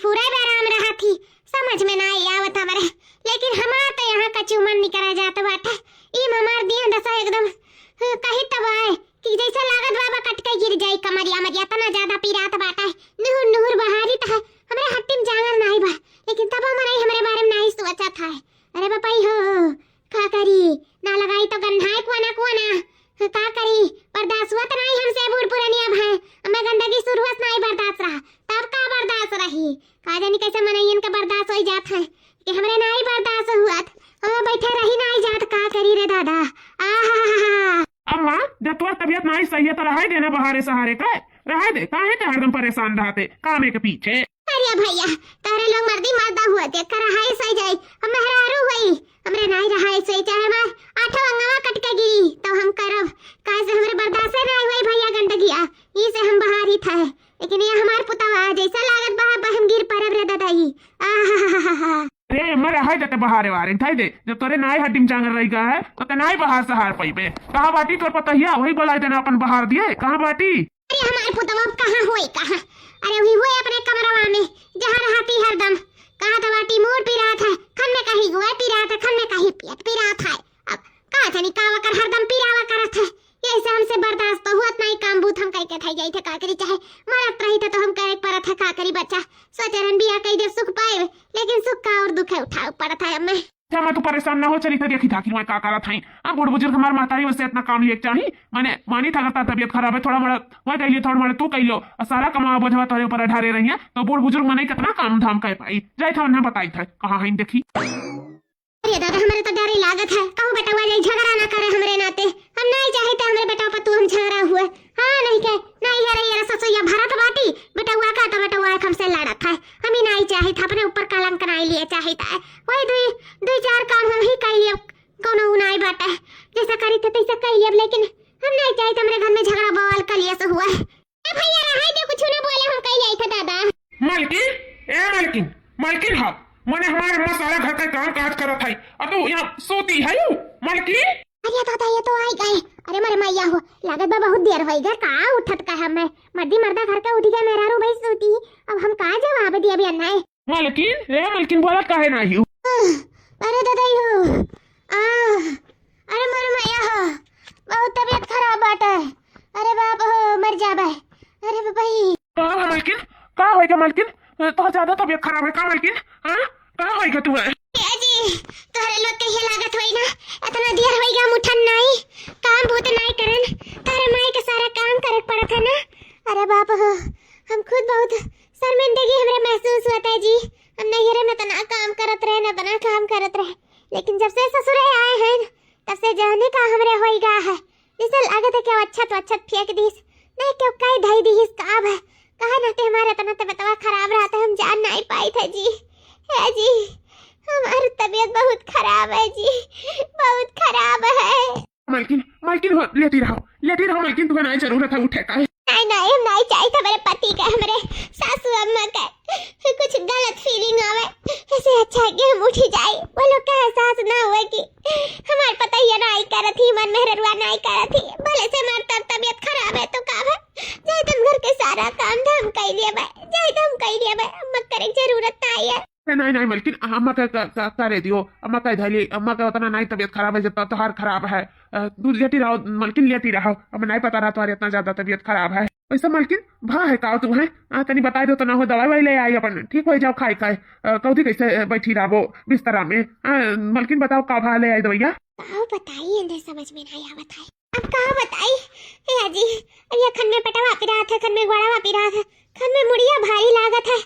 पूरा आराम रहा थी, समझ में ना आवत हमारे। लेकिन हमार तो यहाँ का चुमन निकला जात बाटे। ई हमार दिया दशा एकदम कहीं तब आए कि जैसे लागत बाबा कट के गिर जाई कमरिया में, इतना ज्यादा पीरात बाटे। नुहुर नुहुर बहारी था हमरे हट्टी में जांगल नहीं बा, लेकिन तब हमारे हमरे बारे में नहीं सोचा था। अरे बापाई हो का करी, ना लगाई तो गंधाई कोना का करी, बर्दाश्त हुआ तो नहीं हमसे बूढ़ पुरानिया भाई। हमें गंदगी शुरुआत नहीं बर्दाश्त रहा, तब का बर्दाश्त रही का जानी कैसे मनैयन का बर्दाश्त हो जात है कि हमरे नहीं बर्दाश्त हुआ। हम बैठे रही नहीं जात, का करी रे दादा। अम्मा जब तुम्हारी तबीयत नहीं सही है तो रह देना बहारे सहारे का रह दे, काहे ते हरदम परेशान रहते कामे के पीछे। अरे भैया तारे लोग मर्दी मर्दा हुआ देख कर रहा सही जाए, हम मेहरारू हुई हमरे नहीं रहा सही, चाहे मैं आठों अंगवा कट के गिरी तो हम करब काहे से हमरे बर्दाश्त नहीं हुई भैया गंदगिया, ई से हम बाहर ही था। लेकिन ये हमार पुतवा जैसा लागत बहा हम गिर परब रे दादाई। अरे मरे हाय जते बहारे वारे थाई दे, जब तोरे नाई हड्डी में जांगर रही है तो ते नाई बहार सहार पईबे। कहां बाटी तोर पतहिया वही बोला देना अपन बहार दिए, कहां बाटी? अरे हमार पुतवा कहां होई कहां, अरे वही हुए अपने कमरवा में जहां रहती हरदम। कहां तो बाटी मोर पिरा था खन में कहीं गुआ पिरा था, खन में कहीं पेट पिरा था। अब कहा था निकावा कर हरदम पिरावा करत है, ऐसे हमसे बर्दाश्त तो हुआ नहीं। काम बूथ हम कह के थाई जाई थे का करी, चाहे मरत रही थे तो हम कह परत है का करी। बच्चा सोचे रन बिया कई देव सुख पाए, लेकिन सुख का और दुख है उठा पड़त है हमें। मैं तू परेशान ना हो, चली था देखी था कि मैं का करा था। अब बूढ़ बुजुर्ग हमार मातारी वैसे इतना काम लिए चाहिए मैंने मानी था करता तबियत खराब है थोड़ा मोड़ा वह कह थोड़ा मोड़ा तू कह लो, सारा कमा बोझवा तोरे ऊपर ढारे रही है तो बूढ़ बुजुर्ग मैंने कितना काम धाम कह पाई जाए था उन्हें बताई था कहाँ है देखी। अरे दादा हमारे तो डर ही लागत है, कहूँ बेटा वाले झगड़ा ना करे हमरे नाते। हम नहीं चाहते हमरे बेटा पर तू हम झगड़ा हुए। हाँ नहीं के नहीं है रे ससुया भरत बाटी बेटा हुआ का तो बेटा हुआ हमसे लड़त है। हम ही नहीं चाहते अपने ऊपर कलंक नहीं लिए चाहता है। वही दो चार काम हम ही कर लिए कोनो नहीं बाटा है जैसा करी थे तैसा कर लिए, लेकिन हम नहीं चाहते हमरे घर में झगड़ा बवाल कर लिए से हुआ है। भैया रहा दे कुछ ना बोले हम कह लिए थे दादा। मालकिन ए मालकिन मालकिन हाँ मैंने हमारे माँ सारा घर का काम काज करा था अब तो यहाँ सोती है यू मालकिन। अरे दादा ये तो आई गए। अरे मारे मैया हो लागत बा बहुत देर होई गए, का उठत का है मैं मर्दी मर्दा घर का उठ गया मेरा रू भाई सोती। अब हम का जवाब दिया भी अन्ना है मालकिन ए मालकिन बोला काहे ना यू। अरे दादा हो अरे मारे मैया हो बहुत तबीयत खराब बाटा है। अरे बाप हो मर जाबे। अरे भाई का मालकिन का होएगा मालकिन तो ज्यादा तबीयत खराब है का मालकिन? हां का होएगा तू है जी तोरे लोग कहिए लागत होई ना इतना देर होई गया मुठन नहीं काम भूत नहीं करन तारे माई के सारा काम करे पड़त है ना। अरे बाप हो हम खुद बहुत शर्मिंदगी हमरे महसूस होता है जी। हम नहीं रे में तना काम करत रहे ना तना काम करत रहे, लेकिन जब से ससुरे आए हैं तब से जाने का हमरे होई गया है। जैसे लागत है कि अच्छा तो अच्छा फेंक दीस नहीं क्यों काई धई दीस का है कहा ना ते हमारा तना तबीयत खराब रहता हम जान नहीं पाई था जी। है जी हमारी तबीयत बहुत खराब है जी, बहुत खराब है। मालकिन मालकिन लेती रहो मालकिन तुम्हें नहीं जरूरत है उठे का नहीं हम नहीं चाहिए मेरे पति का हमरे सासू अम्मा का कुछ गलत फीलिंग आवे ऐसे अच्छा है कि हम उठ जाए वो लोग का एहसास ना हुए कि हमारे पता ही नहीं कर थी मन मेहररुआ नहीं कर थी भले से हमारी तबीयत खराब है तो का है जाए तुम घर के सारा काम धाम कर लिया भाई जाए तुम कर लिया भाई अम्मा करे जरूरत नहीं है। नहीं मालकिन अम्मा का करे दियो अम्मा का धैली अम्मा का उतना नहीं तबीयत खराब है जितना तोहार खराब है। तू लेती रहो मालकिन लेती रहो, हमें नहीं पता रहा तुम्हारी इतना ज्यादा तबीयत खराब है। वैसा मालकिन भा है का तुम्हें तनी बता दो तो ना हो दवाई वाई ले आई अपन ठीक हो जाओ खाए कौदी कैसे बैठी रहो बिस्तरा में। मालकिन बताओ का भा ले आई दवाइया बताइए अंदर समझ में नहीं आवत है अब कहा बताई है जी। अब ये खन में पटा वापी रहा था खन में घोड़ा वापी रहा था खन में मुड़िया भारी लागत है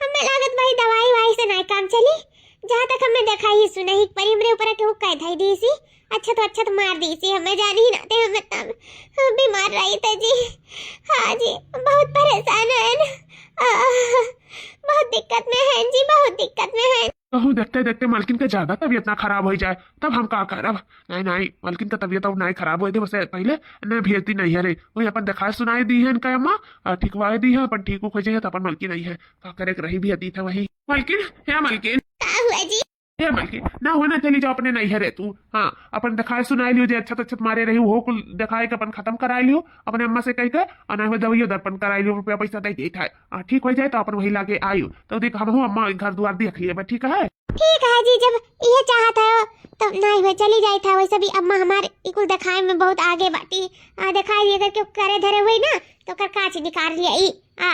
हमें लागत भाई दवाई वाई से नहीं काम चली। जहाँ तक हमें देखा ही सुना ही परी हमरे ऊपर के वो कह दी दी सी अच्छा तो मार दी सी हमें जान ही ना थे हमें तब बीमार रही थे जी। हाँ जी बहुत परेशान है ना बहुत दिक्कत में है जी बहुत दिक्कत में है। कहूँ देखते देखते मालकिन का ज्यादा तबीयत ना खराब हो जाए तब हम का करब। नहीं मालकिन का तबीयत अब नहीं खराब हो दे वैसे पहले नहीं भेजती नहीं है रे वही अपन दिखा सुनाई दी है इनका अम्मा ठीकवाई दी है अपन ठीक हो जाए तो अपन मालकिन नहीं है का करे रही भी हती था वही मालकिन है मालकिन क्या हुआ जी। ए मलकी ना होना चली जाओ अपने नहीं है तू। हाँ अपन दिखाए सुनाई लियो जे अच्छा अच्छा मारे रही हो कुल दिखाए के अपन खत्म करा लियो अपने अम्मा से कह के और ना दवाइयो दर्पण करा लियो रुपया पैसा दे देता है ठीक हो जाए तो अपन वही लागे आयु तो देख हम अम्मा घर द्वार देख लिए ठीक है। ठीक है जी, जब ये चाहत है तो नहीं हुए चली जाई था। वैसे भी अम्मा हमारे इकुल दिखाए में बहुत आगे बाटी दिखाई अगर क्यों करे धरे हुई ना तो कर काच निकाल लिया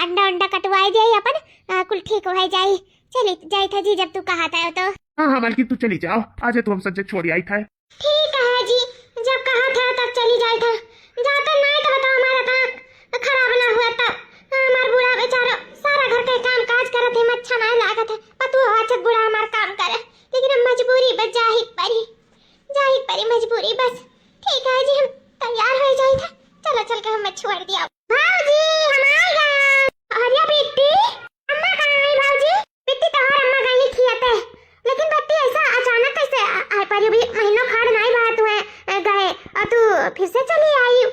अंडा अंडा कटवाई जाई अपन कुल ठीक हो जाई। चली जाई था जी जब तू कहा था तो। हाँ हाँ मलकी तू चली जाओ आज तू हम सज्जे छोड़ी आई था। ठीक है जी, जब कहा था तब चली जाई था। जाता नहीं तो बताओ हमारा था खराब ना हुआ था। हमार बूढ़ा बेचारा सारा घर के काम काज करत है अच्छा नहीं लागत है पतू अच्छा बूढ़ा हमार काम करे लेकिन हम मजबूरी बस जाही परी मजबूरी बस। ठीक है जी हम तैयार हो जाई था। चलो चल के हम छोड़ दिया। भाऊजी हम आ गए। अरे बेटी अम्मा कहां है भाऊजी? बेटी तो और अम्मा गई खियाते लेकिन बेटी ऐसा अचानक कैसे आ परी? भी महीनों खड़ नहीं बात हुए गए और तू फिर से चली आई।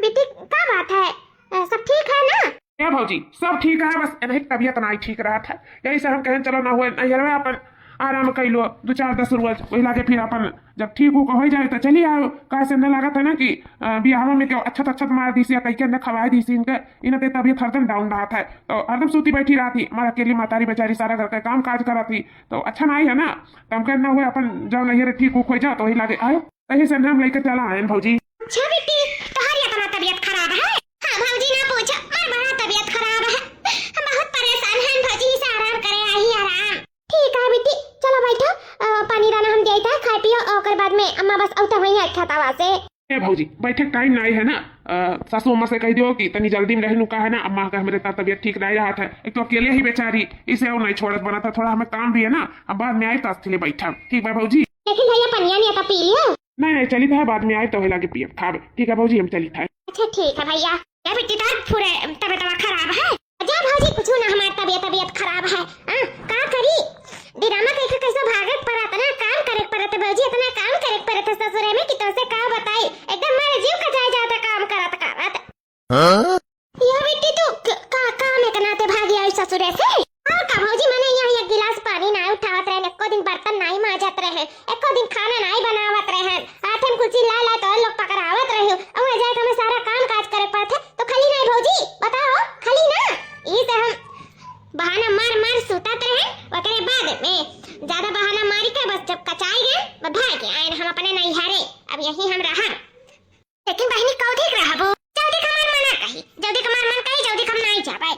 बेटी क्या बात है? सब ठीक है ना? क्या भाजी सब ठीक है बस इन्हें तबियत नहीं ठीक रहा था यही से हम कहें चलो ना हुए नहीं हमें अपन आराम कर लो 2-4-10 रोज वही लागे फिर अपन जब ठीक हो जाए तो चलिए आओ। कहा से न लागत है ना कि बिहार में क्यों अच्छा मार दी या कहीं न खवाई दी इनके इन्हें तबियत हरदम डाउन रहा था तो हरदम सूती बैठी रहा थी हमारा अकेली मातारी बेचारी सारा घर का काम काज करा थी तो अच्छा नहीं है ना तो हम कहना हुए अपन जाओ नहीं ठीक हो जाओ तो वही लागे आयो कहीं से हम लेकर चला आए भाजी। अच्छा बेटी तुम्हारी इतना तबियत खराब है? हाँ भाजी ना पूछो और बड़ा तबियत खराब है हम बहुत परेशान हैं भाजी से आराम करे आई आराम। ठीक है बेटी चलो बैठो पानी दाना हम देता है खाए पियो और बाद में अम्मा बस औता वही अच्छा तवा से। ए भाजी बैठे टाइम नहीं है ना सासू अम्मा से कह दियो कि तनी जल्दी में रहनु का है ना अम्मा का मेरे तबियत ठीक नहीं रहा था एक तो अकेले ही बेचारी इसे और नहीं छोड़त बना था थोड़ा हमें काम भी है ना अब बाद में आए तो इसलिए बैठा ठीक है भाजी। लेकिन भैया पनिया नहीं आता पी लियो? नहीं चली था बाद में आए तो लगे पिए खावे ठीक है भाजी हम चली था। अच्छा ठीक है भैया। क्या बेटी तार पूरे तबियत खराब है? अजय भाजी कुछ ना हमारी तबियत खराब है का करी दिरामा कैसे भागत पड़त ना काम करे पड़त भाजी इतना काम करे पड़त ससुरे में कि तो से का बताई एकदम मेरे जीव का जाए जाता काम करत ये बेटी तू का काम है कनाते भागी आई ससुरे से और का भाजी मैंने यहाँ एक गिलास पानी ना उठावत रहे एको दिन बर्तन नहीं मांजत रहे एको दिन खाना नहीं बनावत रहे हाथ में कुछ ला तो लोग पकड़ावत रहे और जाए तो मैं सारा काम काज करे पड़त तो खाली नहीं भाजी बताओ खाली ना ये तो हम बहाना मार सुतात रहे वकरे बाद में ज्यादा बहाना मारी के बस जब कचाई गए भाग के आए हम अपने नहीं हारे अब यही हम रहा लेकिन बहनी कौ ठीक रहबो जल्दी कमर मना कही जल्दी कमर मन कही जल्दी हम नहीं जा पाए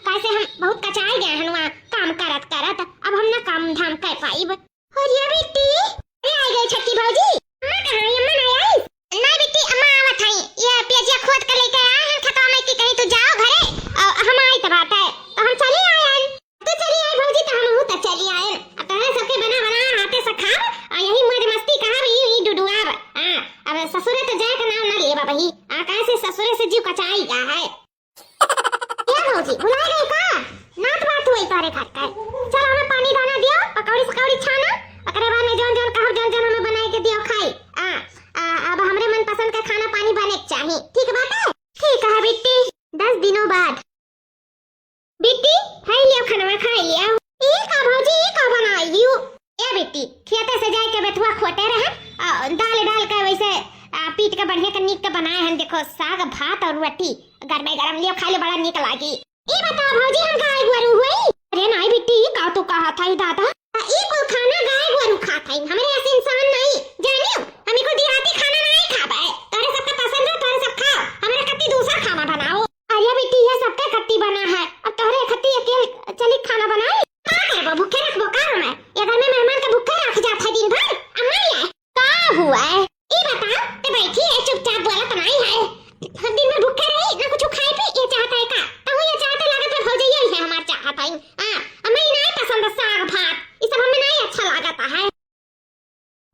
कैसे हम बहुत कचाई गए हनुआ काम करत अब हम ना काम धाम कर पाई। और ये बेटी ये आ गई छक्की भौजी अम्मा कहां है? अम्मा नहीं आई? नहीं बेटी अम्मा आवत है ये पियाजिया खोद के लेके आए हैं थका में कि कहीं तू जाओ घरे हम आई तो बात है तो हम चली आए तो चली आए भौजी तो हम तो चली आए अब तोहरा सबके बना हाथे से खाब यही मौज मस्ती कहां ई डुडुआब अब ससुरे तो जाए का नाम ना लेबा बही कैसे ससुरे से जीव कचाई गया है। क्या भौजी भुला गई का नात बात हुई तारे घर का चल हमें पानी दाना दियो पकौड़ी छाना ओकरे बाद में जोन जोन हमें बनाए के दियो खाई अब हमरे मन पसंद का खाना पानी बने चाहिए ठीक बात है? ठीक है बेटी 10 दिनों बाद बेटी खाई लियो खाना खाई लियो ये का भौजी ये का बनाई लियो ए बेटी खेते से जाए के बेटुआ खोटे रहे दाल डाल के वैसे पीट के बढ़िया के नीक के बनाए हैं देखो साग भात और रोटी गरम लियो खाई ले बड़ा नीक लागी। ई बता भौजी हम गाय गोरू हुई? अरे नहीं बेटी का तो कहा था दादा ई को खाना गाय गोरू खाता है हमरे ऐसे इंसान नहीं जानियो हमें को देहाती खाना नहीं खाबा है तारे सबका पसंद है तारे सब खाओ हमरे कत्ती दूसरा खाना बनाओ। अरे बेटी ये सबका कत्ती बना है अब तोहरे कत्ती अकेले चली खाना बनाए का करबो भूखे रखबो का मैं ये घर में मेहमान का भूखे रख जात है दिन भर अम्मा ये का हुआ है ई बता ते बैठी है चुपचाप बोलत नहीं है दिन में भूखे रही ना कुछ खाए पी ये चाहता है का तो ये चाहते लागत में हो जाइए है हमार चाहत है हमें नहीं पसंद साग भात ये सब हमें नहीं अच्छा लागता है।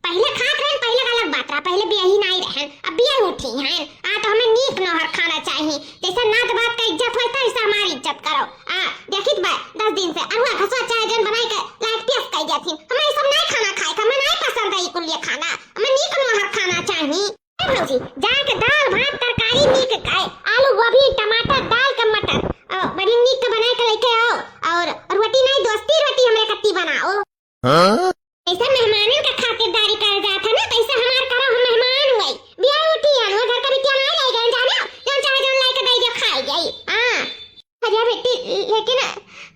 पहले खात रहे पहले का अलग बात रहा पहले भी यही नहीं रहे अब भी यही उठी हैं तो हमें नीक नहर खाना चाहिए जैसे नात बात का इज्जत होता है ऐसा हमारी इज्जत करो देखित बा 10 दिन से अरुआ घसवा चाय जन बनाई के लाइट पियस कई जाती हमें ये सब नहीं खाना खाए हमें नहीं पसंद है कुल ये खाना हमें नीक नहर खाना चाहिए। भौजी जाके दाल भात तरकारी नीक खाए आलू गोभी टमाटर दाल का मटर बड़ी नीक के बना के लेके आओ और रोटी नहीं दोस्ती रोटी हमरे कत्ती बनाओ ऐसा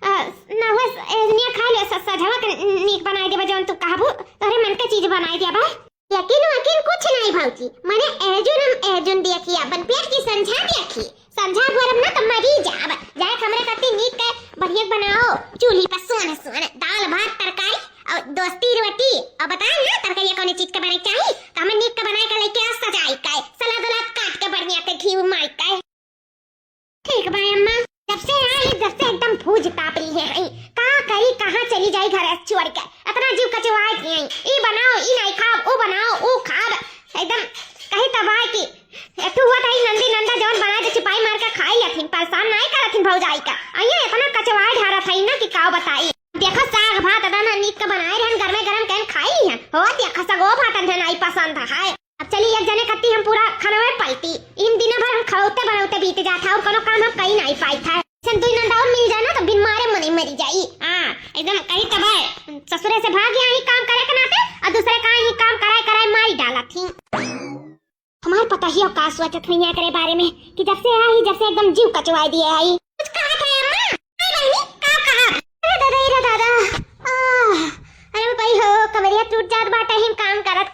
ना हो एजनिया खा ले सजवा के नीक बनाई देबे जौन तू कहबू तोरे मन के चीज बनाई देबे यकीन कुछ नहीं भौजी माने एजुन देखी अपन पेट की समझा देखी समझा भरम ना त मरी जाब जाए हमरे कति नीक के बढ़िया बनाओ चूल्ही पर सोन दाल भात तरकारी और दोस्ती रोटी और बता ना तरकारी कौन चीज के बने चाहिए त हम नीक के बनाए के लेके आ सजाई के सलाद उलाद काट के बढ़िया के घी मार के ठीक बा अम्मा जब से एकदम भूज तापली है का करी कहां चली जाई घर छोड़ के इतना जीव कचवाई थी ई बनाओ ई नहीं खाओ ओ बनाओ ओ खाओ एकदम कहीं तबाह की तू हुआ कहीं नंदी नंदा जौन बनाए तो छिपाई मार के खाई लथिन परेशान नहीं करथिन भौजाई का अइया इतना कचवाई ढारा थई ना कि काओ बताई देखो साग भात दाना नीक के बनाए रहन गरम कहन खाई है हो देखो सगो भात नहीं पसंद है अब चली एक जने कत्ती हम पूरा खाना में पलटी इन दिनों भर हम खाओते बनाते बीत जाता और कोनो काम हम कहीं नहीं पाई था सन दुई नंदा और मिल जाए ना तो बिन मारे मनी मरी जाई हां एकदम कहीं तबाह ससुरे से भाग गया ही काम करे के नाते और दूसरे का ही काम कराए मारी डाला थी हमार पता ही का सोचत हुई करे बारे में कि जब से एकदम जीव कचवाई दिए आई कुछ कहा था अम्मा आई बहनी का कहा अरे दादा अरे भाई हो कमरिया टूट जात बाटे हम काम करत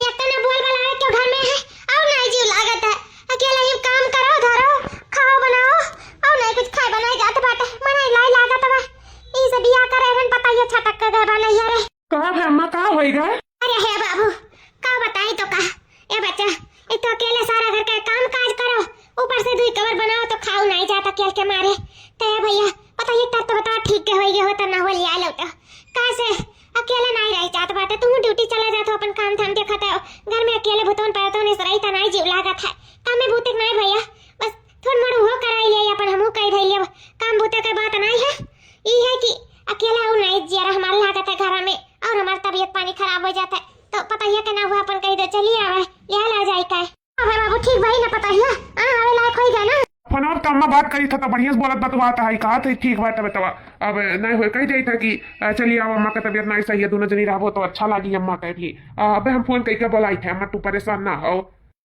इतना बोल बलावे क्यों घर में है और नहीं जीव लागत है अकेला ही काम करो धरो खाओ बनाओ और नहीं कुछ खाए बनाए जात बाटे मने लाई लागत बा ई से बियाह करे हन पता ये छटक के गए बा नहीं रे का है अम्मा का होएगा अरे हे बाबू का बताई तो का ए बच्चा एक तो अकेले सारा घर का काम काज करो ऊपर से दुई कवर बनाओ तो खाओ नहीं जाता केल के मारे ते भैया पता ये तो बता ठीक के होई हो तो ना हो लिया लो तो कैसे अकेले नहीं रह जात बाटे तू ड्यूटी चला जात हो अपन काम धाम देखत है घर में अकेले भूतों पैरतों ने सराई त नहीं जीव लागत है काम में भूतिक नहीं भैया बस थोड़ मोड़ हो कराई ले अपन हमहु कह धइले काम भूते के बात नहीं है ई है कि अकेला हो नहीं जरा हमारे लागत है घर में और हमारी तबीयत पानी खराब हो जाता है तो पता ही के ना हुआ अपन कह दे चलिए आवे ले ला जाई का अबे बाबू ठीक भाई ना पता ही आवे लायक होई गया ना फोन और अम्मा बात करी था तो बढ़िया से बोलत बतवाता है कहा तो ठीक बात है बतावा अब नहीं हो कही जाई था कि चलिए आओ अम्मा का तबीयत नहीं सही है दोनों जनी रहो तो अच्छा लगी अम्मा के भी अबे हम फोन कई के बोलाई थे अम्मा तू परेशान ना हो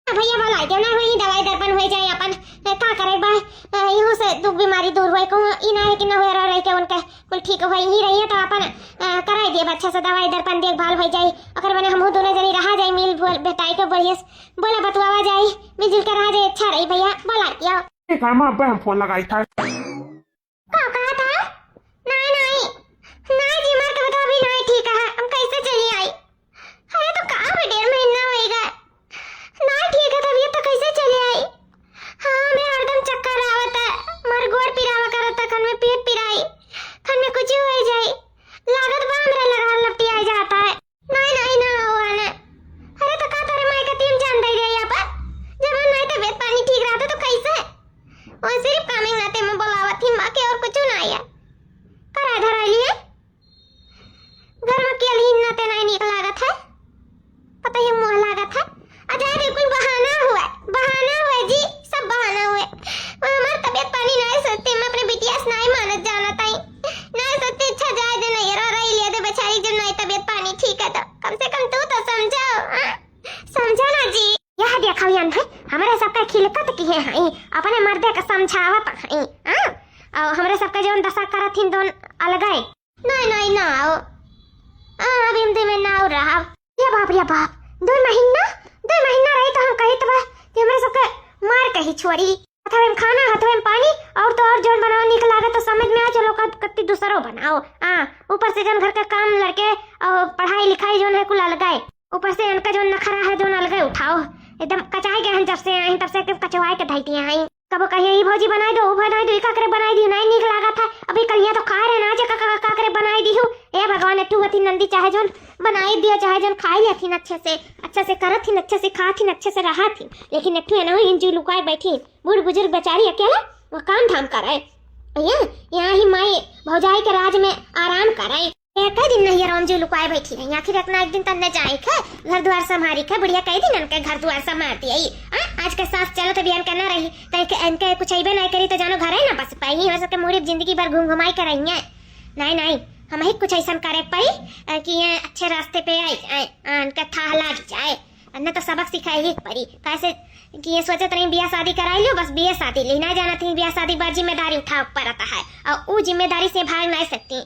भैया बोलाई दे ना होई दवाई दर्पण हो जाए अपन का करे भाई इहो से दुख बीमारी दूर होए को ई ना है कि ना हो रह के उनके कुल ठीक होई ही रही है तो अपन कराई दे अच्छा से दवाई दर्पण देखभाल हो जाए अगर बने हमहु दोनों जनी रहा जाए मिल बेटाई के बढ़िया बोला बतवावा जाए मिलजुल कर रहा जाए अच्छा रही भैया बोला दिया ठीक है अम्मा अब्बे हम फोन लगाई था का कहा था नहीं जी मार का तो अभी नहीं ठीक है हम कैसे चली आई अरे तो कहां में 1.5 महीना होएगा नहीं ठीक है तबीयत तो कैसे चली आई हां मैं हरदम चक्कर आवत है मर गोड़ पिरावा करत है कन में पेट पिराई कन में कुछ हो जाए लागत बा हमरा लगा लपटी आ जाता है नहीं ना हुआ ना अरे तो का तेरे माई का टीम जान दे रही है पर जब नहीं तबीयत पानी ठीक रहता तो कैसे और सिर्फ कामिंग नाते में बोलावा थी मां के और कुछ ना आया करा धरा लिए घर में केल ही नाते नहीं निक लागत है पता ही मुंह लागत है अजय बिल्कुल बहाना हुआ जी सब बहाना हुए हमार तबीयत पानी नहीं सत्य में अपने बिटिया से नहीं मानत जाना ताई नहीं सत्य अच्छा जाए दे नहीं रही ले दे बेचारी जब नहीं तबीयत पानी ठीक है तो कम से कम तू तो समझो ना जी यह देखो यान भाई हमारे सबका खिलकत की है अपने मर्दे का समझावत है और हमारे सबका जोन दशा करथिन दोन अलगाए नहीं ना आओ अभी हम में ना रहा ये बाप 2 महीना रही तो हम कही तो हमारे सबके मार कही छोड़ी अथवा हम खाना अथवा हम पानी और तो और जोन बनाओ निक लागे तो समझ में आ चलो कत्ती दूसरो बनाओ ऊपर से जोन घर का काम लड़के और पढ़ाई लिखाई जोन है कुल अलगाए ऊपर से उनका जो नखरा है जो अलगाए उठाओ एकदम कचाई गए जब से आए तब से कचवाए के धैती आई कबो कहिए ई भौजी बनाई दो का करे बनाई दी नहीं निक लागा था अभी कलिया तो खा रहे ना जे का करे बनाई दी हूं ए भगवान तू हती नंदी चाहे जोन बनाई दिया चाहे जोन खाई लेथिन अच्छे से करत थी अच्छे से खाथिन अच्छे से रहा थी लेकिन एकठू ना इंजू लुकाए बैठी बूढ़ बुजुर्ग बेचारी अकेला वो काम धाम करे यहाँ ही माई भौजाई के राज में आराम करे एक दिन नहीं आराम जो लुकाए बैठी रही आखिर अपना एक दिन तन्ने जाए खे घर द्वार संभारी खे बढ़िया कई दिन उनके घर द्वार संभालती आई आज के साथ चलो तो बियान करना रही तो इनके कुछ अइबे नहीं करी तो जानो घर ही ना बस पाई हो सके मुड़ी जिंदगी भर घूम घुमाई कर रही है नहीं हम ही कुछ ऐसा करे पाई कि अच्छे रास्ते पे आई उनका था लग जाए अन्ना तो सबक सिखाई ही पड़ी कैसे कि ये सोचे तो बियाह शादी कराई लियो, बस बियाह शादी ली ना जाना थी, बियाह शादी बाद जिम्मेदारी उठा पड़ता है और वो जिम्मेदारी से भाग नहीं सकती।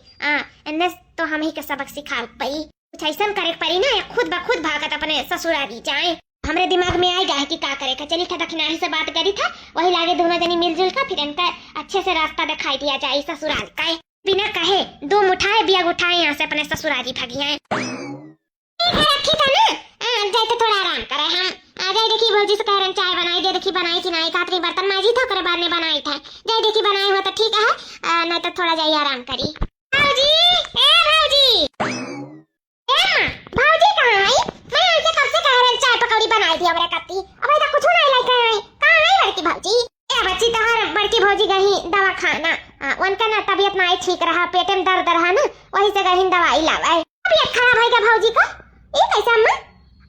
अन्ना तो हम ही के सबक सिखा पड़ी, कुछ ऐसा करे पड़ी ना या खुद ब खुद भागत अपने ससुराली जाए। हमरे दिमाग में आएगा कि क्या करे का, चली था दक्षिणारी से बात करी था, वही लागे दोनों जनी मिलजुल कर फिर इनका अच्छे से रास्ता दिखाई दिया जाए ससुराल का, बिना कहे दो मुठाए बिया उठाए यहाँ से अपने ससुराली भागी आए। ठीक है ना, जाए तो थोड़ा आराम करे हम। जाए देखी भौजी से कह रहे चाय बनाई दे, देखी बनाई कि नहीं, कातरी बर्तन माजी था करे बाद में बनाई था, जाए देखी बनाई हो तो ठीक है, नहीं तो थोड़ा जाइए आराम करी। भौजी ए भौजी, भौजी कहाँ आई? मैं ऐसे कब से कह रहे चाय पकौड़ी बनाई थी हमरे कत्ती, अब तो कुछ नहीं लेके आई, कहाँ आई बड़की भौजी? ए बच्ची तो हर बड़की भौजी गई दवा खाना, उनका ना तबीयत नहीं ठीक रहा, पेट में दर्द रहा ना, वही से गई दवाई लावा। तबीयत खराब है क्या भौजी का? ये कैसा अम्मा?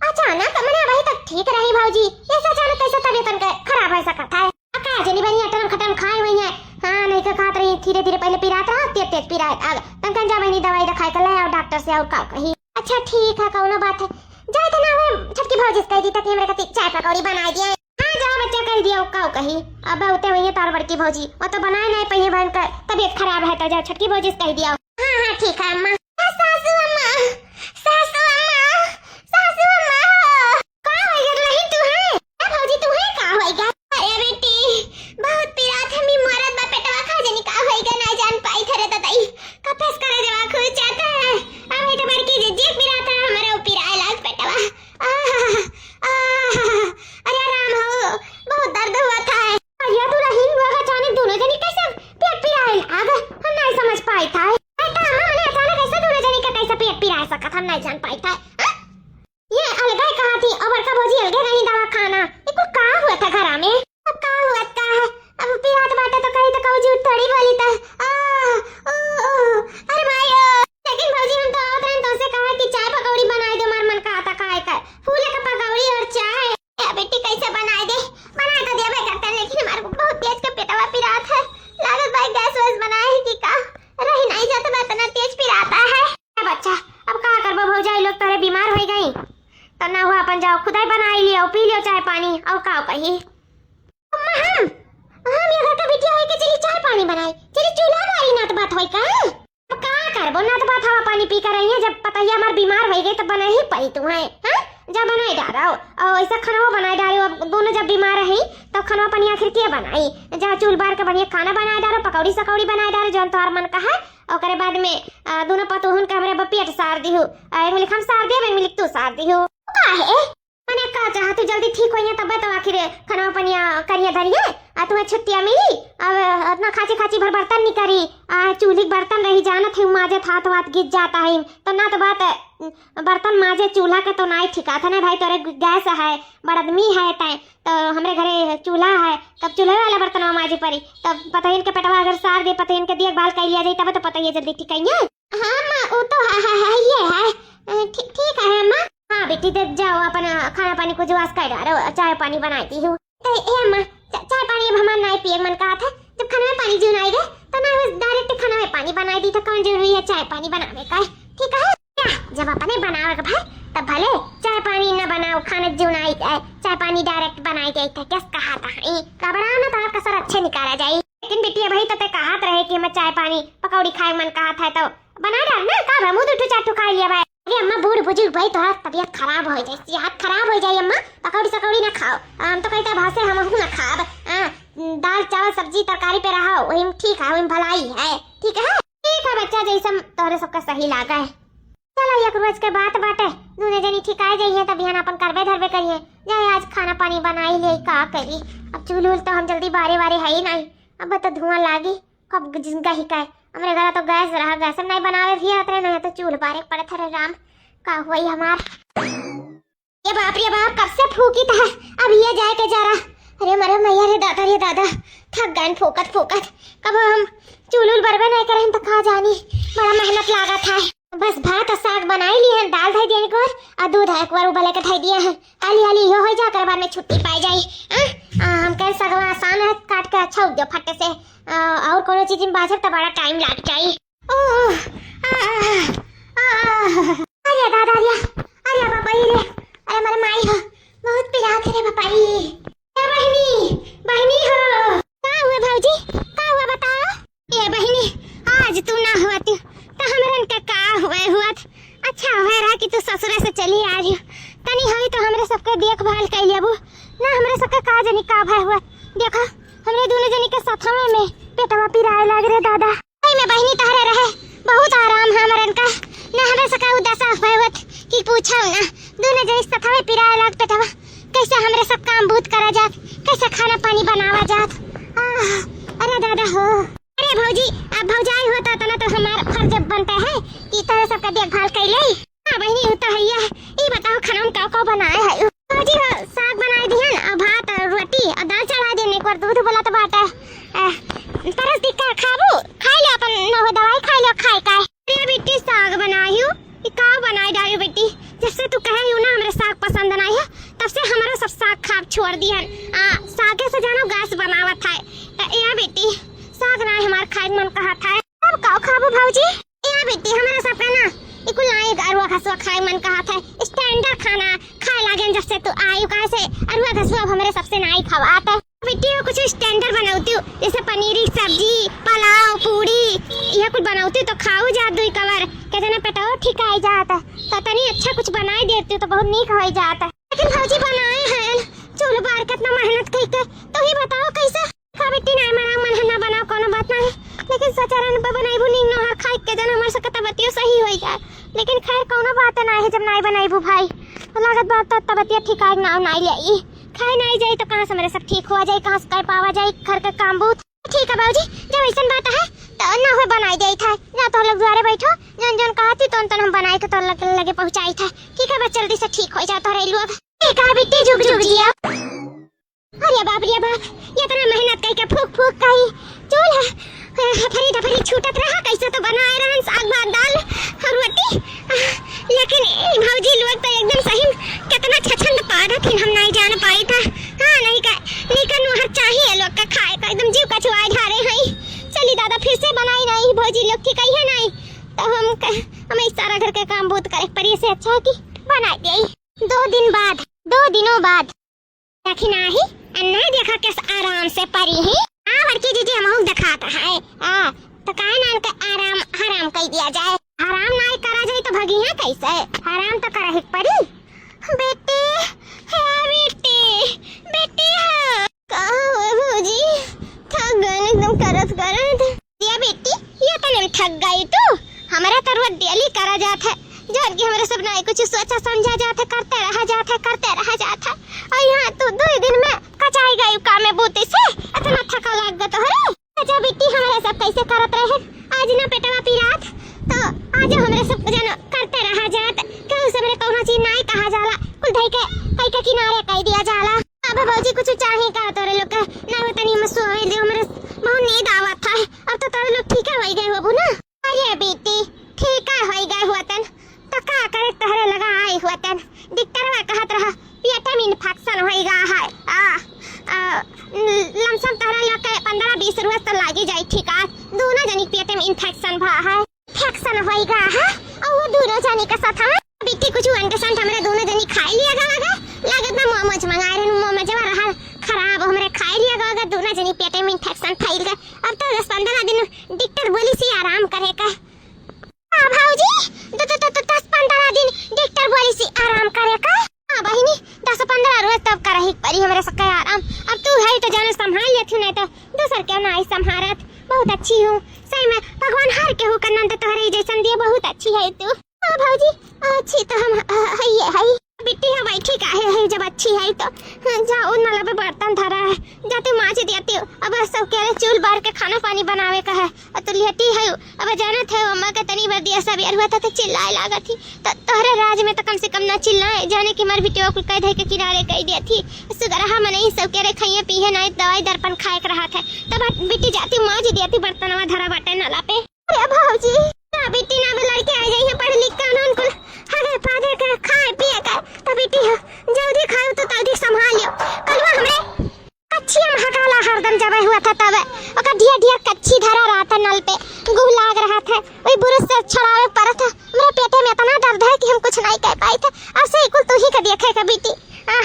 अचानक मैंने वही तक ठीक रही भौजी, ये अचानक कैसे तबीयत उनका खराब हो सकता है? का जनी बनी अटम खटम खाए हुई है, हाँ नहीं तो खात रही धीरे धीरे, पहले पिरात रहा तेज तेज पिरात आग तनकन जा बनी दवाई दिखाई कर ले और डॉक्टर से और का कही। अच्छा ठीक है, कौनो बात है, जाए तो ना वो छटकी भौजी कह दी तक हमरे कती चाय पकौड़ी बना दिया। हाँ जाओ बच्चा कह दिया का कही, अब उते हुई है तार बड़की भौजी, वो तो बनाए नहीं पहिए बहन का तबीयत खराब है तो जाओ छटकी भौजी से कह दिया। हाँ हाँ ठीक है अम्मा। सासू अम्मा, सासू अम्मा, सासू अम्मा, का होइगा नहीं तू है? ए भौजी तू है का होइगा? अरे बेटी बहुत पिरात है, मी मरद बा पेटवा खा जनी का होइगा ना जान पाई थरे ददाई कफेस करे जवा खुल जाता है। अब ये तो बड़की जी पिरात है हमारे ऊपर इलाज पेटवा। अरे राम हो बहुत दर्द हुआ था। अरे तू रहीन हुआ अचानक दोनों जनी कैसे पेट पिराए आग हम नहीं समझ पाई था। बेटा हमने अचानक कैसे दोनों जनी का कैसे पेट पिराए सकत हम नहीं जान पाई था। ये अलगा कहा थी और बड़का भौजी अलगे नहीं दवा खाना, ये कुछ का हुआ था घर में? अब का हुआ था अब पिरात बाटे तो कहीं तो कहू झूठ थोड़ी बोली था। अरे भाई लेकिन भौजी हम तो आवत रहे तो से कहा कि चाय पकौड़ी बनाई दो, मार मन का आता खाए का फूले का पकौड़ी और चाय। ए बेटी कैसे बनाई दे? बना तो देबे करते लेकिन हमारे को बहुत तेज का पेटवा पिरात है, लागत भाई गैस वैस बनाए कि का रही नहीं जाता मैं इतना तेज पिराता है। बच्चा अब का करबो भौजाई लोग तोरे बीमार हो गई तो ना हुआ अपन जाओ खुदाई बनाई लियो पी लियो चाय पानी और का कही। अम्मा हम ये घर का बिटिया होई के चली चाय पानी बनाई, चली चूल्हा बारी ना तो बात होई का? अब का करबो ना तो बात हवा पानी पी कर रही है, जब पता ही हमार बीमार हो गई तो बना ही पड़ी तुम्हें। हां जब बनाई डालो और ऐसा खाना बनाई डालो, अब दोनों जब बीमार रही तो खाना पानी आखिर के बनाई, जा चूल्हा बार के बढ़िया खाना बनाई डालो, पकौड़ी सकौड़ी बनाई डालो जौन तोहर मन कहा। ओकरे बाद में दोनों पतोहन के हमरे पेट सार दिहु, एक मिलिक हम सार दिए एक मिलिक तू सार दिहु। का है मैंने कहा चाह तू जल्दी ठीक होइए तब तो आखिर खाना पानी करिए धरिए आ तुम्हें छुट्टियां मिली, अब इतना खाची खाची भर बर्तन नहीं करी, चूल्ही बर्तन रही जाना थे माजे था तो बात गिर जाता है तो ना तो बात बर्तन माजे चूल्हा के तो नहीं ठिका था ना भाई, तोरे गैस है बड़ आदमी है तय तो हमरे घरे चूल्हा है तब चूल्हे वाला बर्तन माजे पड़ी तब पता इनके पेटवा अगर सार दे पता इनके देखभाल कर लिया जाए तब तो पता ये जल्दी ठीक है। हाँ वो तो है ये है ठीक है अम्मा। हाँ बेटी दे जाओ अपन खाना पानी को जुआस कर डालो, चाय पानी बनाती हूँ। ए अम्मा चाय पानी अब हमारा नहीं पिए मन कहा था, जब खाना में पानी जुनाई गए तो ना डायरेक्ट खाना में पानी बनाई दी तो कौन जरूरी है चाय पानी बनाने का? ठीक है क्या जब अपने बनाओगे भाई तब भले चाय पानी न बनाओ, खाना जुनाई चाय पानी डायरेक्ट बनाई गई था क्या कहा था घबराओ ना तो आपका सर अच्छे निकाला जाए। लेकिन बेटी भाई तो कहा रहे कि मैं चाय पानी पकौड़ी खाए मन कहा था तो बना डाल ना का मुँह उठू चाटू खा लिया भाई। अरे अम्मा बूढ़ बुजुर्ग भाई थोड़ा तबीयत खराब हो जाए, सेहत खराब हो जाए अम्मा, पकौड़ी सकौड़ी ना खाओ, हम तो कहते भाषे हम ना खाब, दाल चावल सब्जी तरकारी पे रहो वही ठीक है, वही भलाई है। ठीक है बच्चा जैसा तोहरे सबका सही लागा है। चलो एक रोज के बात बाटे दूने जनी ठीक आ जाइए तब यहाँ अपन करबे धरबे करिए, जाए आज खाना पानी बना ही ले का करी। अब चूल्हा तो हम जल्दी बारे है ही नहीं, अब तो धुआं लागी कब जिनका ही का हमरे घर तो गैस रहा, गैस नहीं बनावे भी आते नहीं तो चूल्हा बारे पड़े थे राम का हुई हमार। ये बाप रे बाप कब से फूकी था अब ये जाए के जा रहा। अरे मरे मैया रे दादा थक गए फोकत कब हम चूल्हा बरबे नहीं करें तो कहा जानी बड़ा मेहनत लागा था। बस भात और साग बनाई ली है, दाल धई दिए और दूध है एक बार उबाले के धई दिया है, हाली यो हो जा कर बाद में छुट्टी पाई जाई। हम कह सगवा आसान है काट के अच्छा उग फटे से और कोनो चीज में बाजब तो बड़ा टाइम लग जाई। अरे दादा अरे बाबा ये रे अरे मेरे माई है बहुत आराम है हमारे का ना हमें सका उदासा होवत कि पूछो ना दोनों जैसे सथावे पिराए लाग पेटवा कैसे हमरे सब काम बूत करा जात कैसे खाना पानी बनावा जात अरे दादा हो अरे भौजी अब भौजाई होता तना तो हमारा फर्ज बनता है कि तरह सबका देखभाल कैले हां बहनी होता है ये बताओ खाना में क्या बनाए है भौजी साग बनाए दिहन और भात और रोटी और दाल चढ़ा देने एक बार दूध बोला तो बाटा तरस दिक्का खाबू खाई लो अपन न हो दवाई खाई लो खाए का अरे बेटी साग बनाइयो ये का बनाए डालियो बेटी जब से तू कहे हो ना हमरे साग पसंद नहीं है तब से हमारा सब साग खाब छोड़ दिहन सागे से जानो गैस बनावत है ए बेटी साग ना हमार खाए मन कहा था अब का खाबू भौजी ए बेटी हमारा सब का ना इकुल नाई अरुआ घसवा खाए मन कहा था स्टैंडर्ड खाना खाए लागे जब से तू आयु कहा से अरुआ घसवा हमारे सबसे नाई खवाता बेटी कुछ स्टैंडर्ड बनाती हूँ जैसे पनीर की सब्जी पुलाव पूरी यह कुछ बनाती तो खाओ जात दुई कवर कहते ना पेटाओ ठीक आई जाता तो तनी अच्छा कुछ बनाई देती तो बहुत नीक हो जाता लेकिन भौजी बनाए हैं चूल्हे बार कितना मेहनत करके तो ही बताओ कैसे का बेटी ना मना मन है ना बनाओ कोनो बात नहीं लेकिन सचारन पे बनाईबू नी न हर खाई के जन हमर से तबतियो सही होई जाए लेकिन खैर कोनो बात ना है जब नहीं बनाईबू भाई लागत बात तबतिया ठीक आई ना नहीं ले खाए नहीं जाए तो कहाँ से मेरे सब ठीक हो जाए कहाँ से कर पावा जाए घर का काम बहुत ठीक है बाबूजी जब ऐसा बात है तो ना हो बनाई जाए था ना तो लोग द्वारे बैठो जन जन कहती तो हम बनाए थे तो लगे पहुंचाई था ठीक है बस जल्दी से ठीक हो जाता रही लोग ठीक है बेटी झुक झुक जिया अरे बाप ये इतना मेहनत करके फूक फूक कही चूल हफरी डफरी छूटत रहा कैसे तो बनाए रहन साग भात दाल और रोटी लेकिन भौजी लोग तो एकदम सही कितना छछंद पाड़ा थी हम नहीं जान पाई था हां नहीं कर हर चाहिए लोग का खाए का एकदम जीव कछुआए ढारे हैं चली दादा फिर से बनाई नहीं भौजी लोग ठीक है नहीं तो हम इस सारा घर के काम बहुत करे पर ये से अच्छा है कि बना दे 2 दिनों बाद देखी नहीं अन्ना देखा किस आराम से परी है बड़की जीजी हम दिखाता है तो काहे ना का आराम हराम कह दिया जाए हराम नहीं करा जाए तो भगी है कैसे हराम तो करा ही पड़ी बेटी है बेटी है कहाँ है भौजी थक गए एकदम करत ये बेटी ये तो नहीं थक गई तू हमारा तो रोज डेली करा जाता है जब कि हमारे सब नहीं कुछ सोचा समझा जाता करते रहा जाता और यहाँ तो 2 दिन में कचाई गई काम में बूते से इतना थका लग गया तो है अच्छा बेटी हमारे सब कैसे करत रहे आज ना पेटवा पिरात तो आज हमारे सब जन करते रहा जात क्यों सबरे कोनो चीज नहीं कहा जाला कुल धई के किनारे कह दिया जाला अब भौजी कुछ चाहिए का तोरे लोग ना तनी में सोए दे हमारे बहुत नींद आवत था अब तो तोरे लोग ठीक है हो गए होबू ना अरे बेटी ठीक है हो गए हुआतन तो का करे तहरे लगा आई हुआतन डॉक्टरवा कहत रहा पेट में इन्फेक्शन होइगा है लमसम तहरा लोग के 15-20 रोज तो लागी जाई ठीक है दोनों जनी पेट में इन्फेक्शन भा है इन्फेक्शन होइगा है और वो दोनों जनी के साथ है बेटी कुछ अंडरस्टैंड हमरे दोनों जनी खाई लिया लगा लागत ना मोमोज मंगाए रहे मोमोज जवा रहा खराब हमरे खाई लिया लगा दोनों जनी पेट में इन्फेक्शन फैल गए अब तो 10-15 दिन डॉक्टर बोली सी आराम करे का भौजी 10-15 दिन डॉक्टर बोली सी आराम करे का बहिनी 10-15 रोज तब कर ही परी हमरे सके आराम अब तू है तो जाने संभाल लेती नहीं तो दूसर क्या नहीं संभारत बहुत अच्छी हूँ सही में भगवान हर के हो करना तो तोहरे जैसन दिए बहुत अच्छी है तू भौजी अच्छी तो हम है बेटी है बैठी का है जब अच्छी है तो जाओ नल पे बर्तन धरा है जाते मांझ देती हो अब सब के चूल बार के खाना पानी बनावे का है और तू लेटी है अब जानत है अम्मा के तनी बार दिया सब यार हुआ था तो चिल्लाए लागा थी तो तोहरे राज में तो कम से कम ना चिल्लाए जाने की मर बिटिया को कह दे के किनारे कह दिया थी सुगर हम नहीं सब के खाइए पिए नहीं दवाई दर्पण खाए के रहा था तब बेटी जाती मांझ देती बर्तनवा धरा बाटे नला पे अरे भौजी ना बेटी ना भी लड़के आ जाइए पढ़ लिख के उनको हगे पादे के खाए पिए के तो बेटी जल्दी खाओ तो जल्दी संभालियो कलवा हमरे कच्ची महकाला हरदम जब हुआ था तब ओका ढिया ढिया कच्ची धरा रहा था नल पे गुह लाग रहा था वही बुरुस से छड़ावे पड़ा था मेरे पेटे में इतना दर्द है कि हम कुछ नहीं कह पाए थे अब से कुल तू ही का देखे का बेटी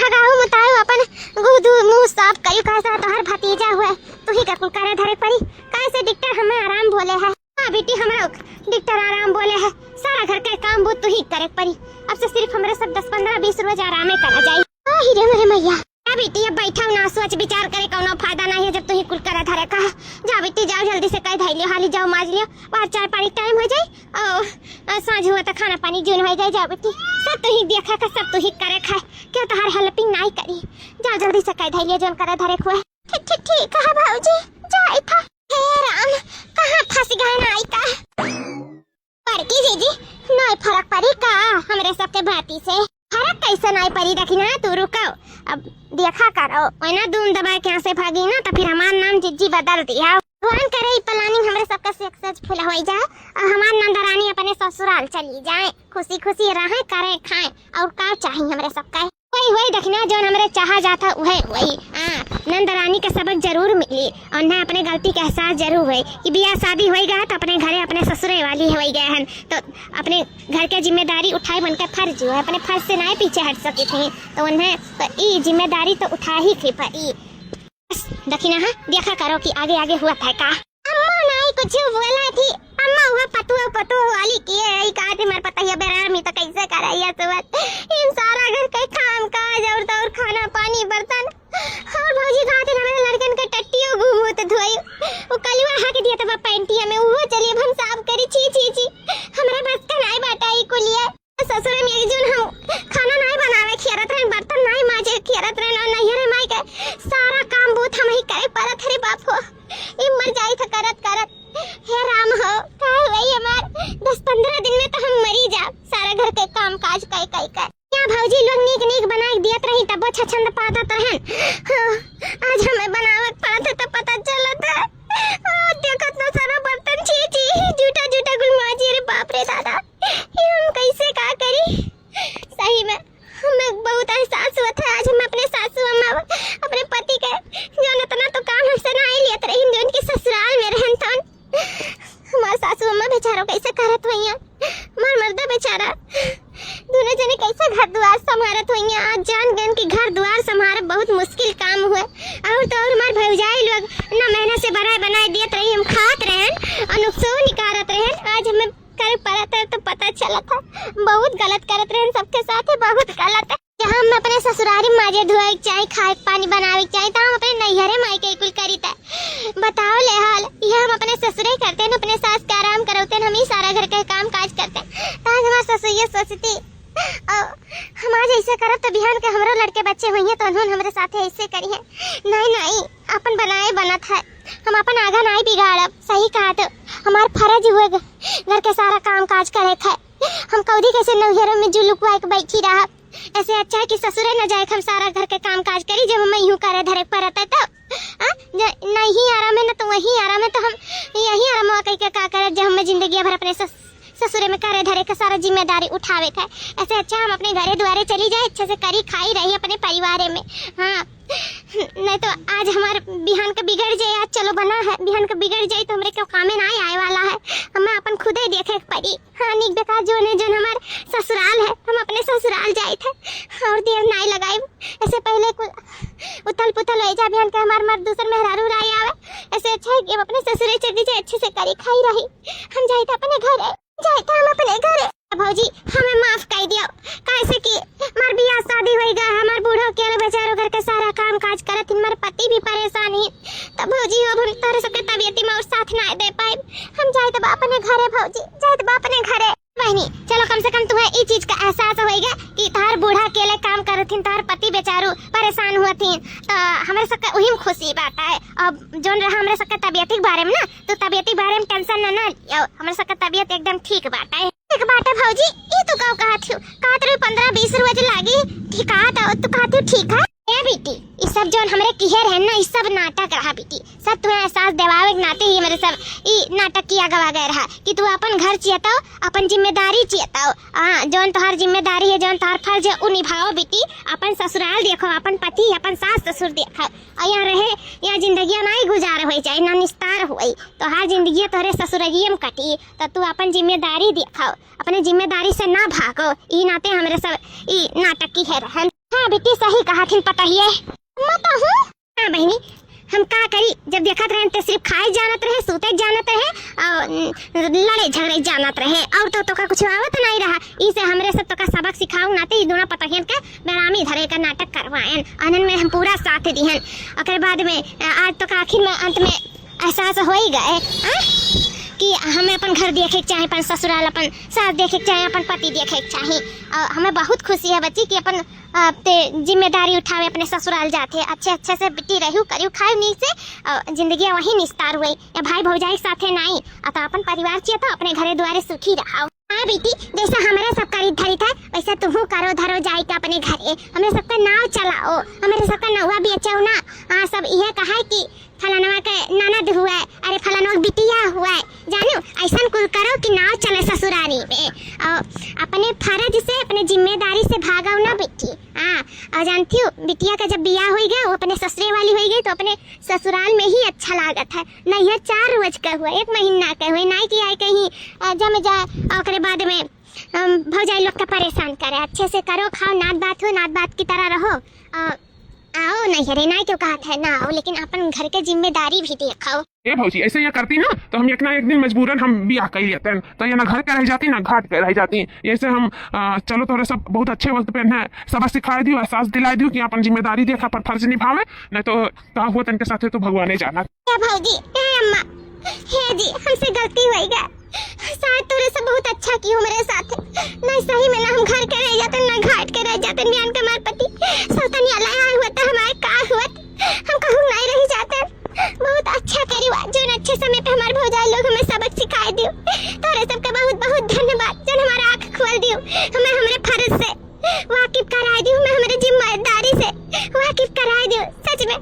हगाऊ मताओ अपन गुह दू मुंह साफ करी कैसा तो हर भतीजा हुआ तू ही का कुल करे धरे पड़ी कैसे डॉक्टर हमें आराम बोले है बेटी हमरा डॉक्टर आराम बोले है सारा घर के काम वो तू ही करे पड़ी अब से सिर्फ हमरे सब 10-15-20 रोज आराम करा जाए हीरे मेरे मैया बेटी अब बैठा ना सोच विचार करे कोनो फायदा नहीं है जब तू ही कुल करे धरे का। जा बेटी जाओ जल्दी से कह धाई लियो हाली जाओ माज लियो बाहर चाय पानी टाइम हो जाए और सांझ हुआ तो खाना पानी जून हो जाए। जाओ बेटी सब तू ही देखा का सब तू ही करे खाए क्यों तोहार हेल्पिंग नहीं करी। जाओ जल्दी से कह धाई लियो जोन करे धरे खुए। ठीक है भाऊजी जाए था। हे राम कहाँ फंस गए ना आई का पड़की जीजी नहीं फर्क पड़ी का हमरे सबके भाती से फर्क कैसे नहीं पड़ी देखी ना तू रुको अब देखा करो वरना दून दबा के यहाँ से भागी ना तो फिर हमार नाम जिज्जी बदल दिया। भगवान करे प्लानिंग हमरे सबका सक्सेसफुल हो जाए और हमार नंदरानी अपने ससुराल चली जाए खुशी खुशी रहे करे खाए और का चाहिए हमरे सबका वही देखना जो हमरे चाहा जाता वही नंदरानी का सबक जरूर मिली और न अपने गलती का एहसास जरूर हुई कि बियाह शादी हो गया तो अपने घरे अपने ससुरे वाली हो गए हैं तो अपने घर के जिम्मेदारी उठाए बनकर फर्ज हुआ अपने फर्ज से नहीं पीछे हट सकी थी तो उन्हें तो ये जिम्मेदारी तो उठा ही थी पड़ी। देखी ना देखा करो कि आगे आगे हुआ था का अम्मा नहीं कुछ बोला थी अम्मा हुआ पतू वाली की है का तुम्हारे पता है बेरार में तो कैसे कराइए तो इन सारा घर का काम काज और खाना पानी बर्तन और भौजी खाते हमारे लड़कन का टट्टियों घूम होते धोई वो कलवा हक दिया था पैंटिया में वो चलिए हम साफ करी छी हमरा बस का नहीं बाटाई को लिए ससुर में एक जन हम खाना नहीं बनावे खियारत रहे बर्तन नहीं माजे खियारत रहे नहीं रे माई के सारा काम बहुत हम ही करे परत हरे बाप हो ई मर जाई था करत हे राम हो का वही हमार 10-15 दिन में तो हम मरी जा सारा घर के काम काज कई कर क्या भौजी लोग नीक बना के दियत रही तब छछंद पाता रहन आज हमें बनावत पाते तो पता चलत है देखत ना सारा बर्तन छी झूठा गुल माजी रे बाप रे दादा ये हम कैसे का करी। सही में हमें बहुत एहसास हुआ था आज हम अपने सासू अम्मा अपने पति के जो इतना तो काम हमसे नहीं लियत रही जो उनके ससुराल में रहन तन हमारे सासू अम्मा बेचारों कैसे करत हुई मर्दा बेचारा दोनों जने कैसे घर द्वार संभारत हुई आज जान गन की घर द्वार संभार बहुत मुश्किल काम हुआ और तो और हमारे भौजाई लोग ना मेहनत से बनाए दियत रही हम खात रहन और नुकसान निकारत रहन आज हमें कर परत है तो पता चला था बहुत गलत करत रहन सबके साथ बहुत गलत है। जहाँ हम अपने ससुरारी माजे धोए चाहे खाए पानी बनावे चाहे तो हम अपने नैहरे माई के कुल करी था बताओ ले हाल ये हम अपने ससुरे करते हैं अपने सास का आराम करते हैं हम ही सारा घर के काम काज करते हैं आज हमारे ससुर ये सोचती हम आज ऐसे करब तो बिहान के हमारे लड़के बच्चे हुई हैं तो उन्होंने हमारे साथ ऐसे करी है नहीं अपन बनाए बनत है हम अपन आगा नहीं बिगाड़ब सही कहा तो हमार फर्ज हुए घर के सारा काम काज करे थे हम कौदी कैसे नैहरों में जुलुकवा के बैठी रहा ऐसे अच्छा है कि ससुरे न जाए हम सारा घर के काम काज करी जब मैं यूं करे धरे परत है तो नहीं आराम है ना तो वही आराम है तो हम यही आराम कह के का करे जब हमें जिंदगी भर अपने ससुरे में करे धरे का सारा जिम्मेदारी उठावे थे ऐसे अच्छा हम अपने घरे द्वारे चली जाए अच्छे से करी खाई रही अपने परिवार में। हाँ नहीं तो आज हमारे बिहान का बिगड़ जाए आज चलो बना है बिहान का बिगड़ जाए तो हमारे क्यों कामे ना आए वाला है हमें अपन खुद ही देखे पड़ी। हाँ निक बेकार जो हमारे ससुराल है हम अपने ससुराल जाए थे और देर नहीं लगाई ऐसे पहले उथल पुथल हो जा बिहान के हमारे मर्द दूसर मेहरारू राय आवे ऐसे अच्छा है कि हम अपने ससुरे चली जाए अच्छे से करी खाई रही हम जाए थे अपने घर हम अपने घर भौजी हमें माफ कर दियो कैसे कि हमार बियाह शादी हो गया हमार बूढ़ो के बेचारो घर के सारा काम काज करत हमारे पति भी परेशान ही तब भौजी अब हम तोरे सबके तबीयत में और साथ ना दे पाए हम जाए तो अपने घरे भौजी जाए तो अपने घरे बहनी चलो कम से कम तुम्हें इस चीज का एहसास होएगा कि तार बूढ़ा अकेले काम करथिन तार पति बेचारू परेशान हुआथिन तो हमारे सबका वही में खुशी बात है। अब जोन रहा हमारे सबका तबीयत के बारे में ना तो तबीयत के बारे में टेंशन ना हमारे सबका तबीयत एकदम ठीक बात है भौजी ये तो कहा थी 15-20 रोज लागी ठीक तो कहती ठीक है ए बेटी ये सब जो हमरे किहर है ना ये सब नाटक रहा बेटी सब तुम्हें एहसास दिलावे के नाते ही मेरे सब ये नाटक किया गवा गया रहा कि तू अपन घर चियताओ अपन जिम्मेदारी चियताओ हाँ जोन तोहार जिम्मेदारी है जोन तोहार फर्ज है वो निभाओ बेटी अपन ससुराल देखो अपन पति अपन सास ससुर देखो और यहाँ रहे यहाँ जिंदगी नहीं गुजार हो जाए ना निस्तार हुई तो हर जिंदगी तोहरे ससुरालिये में कटी तो तू अपन जिम्मेदारी देखो अपने जिम्मेदारी से ना भागो ये नाते हमारे सब ये नाटक की है रहन। हाँ बेटी सही कहा थी पता ही है मत हूँ। हाँ बहनी हम का करी, जब देखत रहे तो सिर्फ खाए जानत रहे, सूते जानत रहे और लड़े झगड़े जानत रहे, और तो का कुछ आवत नहीं रहा। इसे हमरे सब तो का सबक सिखाऊ नाते ई दोनों पतहियन के बेरामी धरे का नाटक करवाएन, आनंद में हम पूरा साथ दिहन। ओकर बाद में आज तो का आखिर में अंत में एहसास हो ही गए कि हमें अपन घर देखे के चाहे, अपन ससुराल अपन सास देखे के चाहे, अपन पति देखे के चाहे। हमें बहुत खुशी है बच्ची कि अपन जिम्मेदारी उठावे, अपने ससुराल जाते अच्छे अच्छे से बिटी रहू करू खाए नी से जिंदगी वही निस्तार हुई या भाई भौजाई साथे नहीं अतः अपन परिवार चाहिए तो अपने घरे द्वारे सुखी रहो। हाँ बेटी, जैसा हमारे सब करी धरी था वैसा तुम करो धरो जाए के अपने घरे, हमें सबका नाव चलाओ, हमारे सबका नौवा भी अच्छा हो ना। हाँ सब यह कहा है कि फलानवा का ननद हुआ है, अरे फलानवा का बिटिया हुआ है, जानो ऐसा कुल करो कि नाव चले ससुरारी में, और अपने फर्ज से अपने जिम्मेदारी से भागाओ ना बेटी। हाँ और जानती हो बिटिया का जब बियाह हो गया वो अपने ससुरे वाली हो गई तो अपने ससुराल में ही अच्छा लागत है। नहीं है 4 रोज का हुआ, 1 महीना का हुआ, नहीं कि आए कहीं जम जाए और बाद में भौजाई लोग का परेशान करे। अच्छे से करो, खाओ, नात बात हो, नात बात की तरह रहो, आओ नहीं रे नहीं क्यों कहा है ना आओ, लेकिन अपन घर के जिम्मेदारी भी देखो। ए भौजी ऐसे यहाँ करती ना तो हम एक ना एक दिन मजबूरन हम बियाह कर लेते हैं, तो ये ना घर के रह जाती ना घाट के रह जाती। ऐसे हम चलो तोरे सब बहुत अच्छे वक्त पे है सबक सिखा दियो, एहसास दिला दियो कि अपन जिम्मेदारी देखा अपन फर्ज निभावे, नहीं तो कहा हुआ तनके साथ तो भगवान जाना। क्या भौजी, अम्मा, हे जी हमसे गलती हो गई, शायद तोरे से बहुत अच्छा की हो मेरे साथ। नहीं सही में ना हम घर के रह जाते ना घाट के रह जाते, ज्ञान के मार पति सौतनी अलाया हुआ था हमारे का हुआ हम कहूँ नहीं रह जाते। बहुत अच्छा करी जो अच्छे समय पे हमारे भौजाई लोग हमें सबक सिखाए दियो। तोरे सबका बहुत बहुत धन्यवाद जन हमारा आँख खोल दियो, हमें हमारे फर्ज से वाकिफ कराए दियो, हमें हमारे जिम्मेदारी से वाकिफ कराए दियो। सच में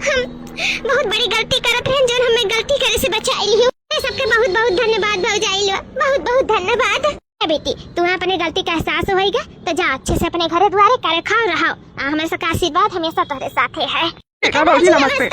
हम बहुत बड़ी गलती करत रहे जो हमें गलती करे से बचाई लियो। सबके बहुत बहुत धन्यवाद भौजाई लो, बहुत बहुत धन्यवाद। बेटी तू अपने गलती का एहसास होएगा तो जा अच्छे से अपने घर द्वारे करे खाओ रहो, हमारे सबका आशीर्वाद हमेशा तुम्हारे साथ है। नमस्ते।